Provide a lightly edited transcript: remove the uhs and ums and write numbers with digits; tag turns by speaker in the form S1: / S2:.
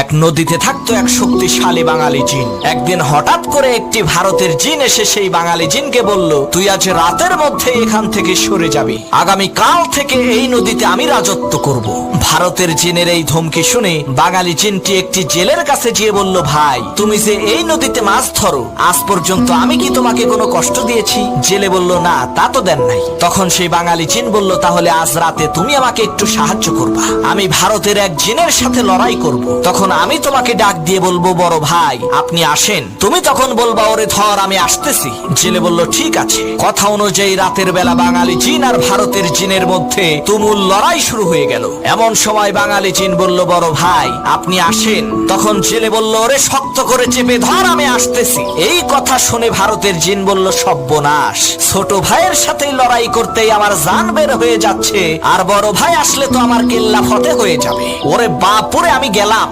S1: এক নদীতে থাকতো এক শক্তিশালী বাঙালি জিন। একদিন হঠাৎ করে একটি ভারতের জিন এসে সেই বাঙালি জিনকে বলল, তুই আজ রাতের মধ্যে এখান থেকে সরে যাবি, আগামী কাল থেকে এই নদীতে আমি রাজত্ব করব। ভারতের জিনের এই ধমকি শুনে বাঙালি জিনটি একটি জেলের কাছে গিয়ে বলল, ভাই তুমি যে এই নদীতে মাছ ধরো, আজ পর্যন্ত আমি কি তোমাকে কোনো কষ্ট দিয়েছি? জেলে বলল, না তা তো দেন নাই। তখন সেই বাঙালি জিন বলল, তাহলে আজ রাতে তুমি আমাকে একটু সাহায্য করবা, আমি ভারতের এক জিনের সাথে লড়াই করব। তখন আমি তোমাকে ডাক দিয়ে বলবো, বড় ভাই আপনি আসেন। তুমি তখন বলবা, ওরে ধর আমি আসতেছি। জেলে বলল, ঠিক আছে। কথা অনুযায়ী রাতের বেলা বাঙালি জিন আর ভারতের জিনের মধ্যে তুমুল লড়াই শুরু হয়ে গেল। এমন সময় বাঙালি জিন বলল, বড় ভাই আপনি আসেন। তখন জেলে বলল, ওরে শক্ত করে চেপে ধর আমি আসতেছি। এই কথা শুনে ভারতের জিন বলল, সর্বনাশ, ছোট ভাইয়ের সাথে লড়াই করতেই আমার জান বের হয়ে যাচ্ছে, আর বড় ভাই আসলে তো আমার কেল্লা ফতে হয়ে যাবে। ওরে বাপুরে আমি গেলাম।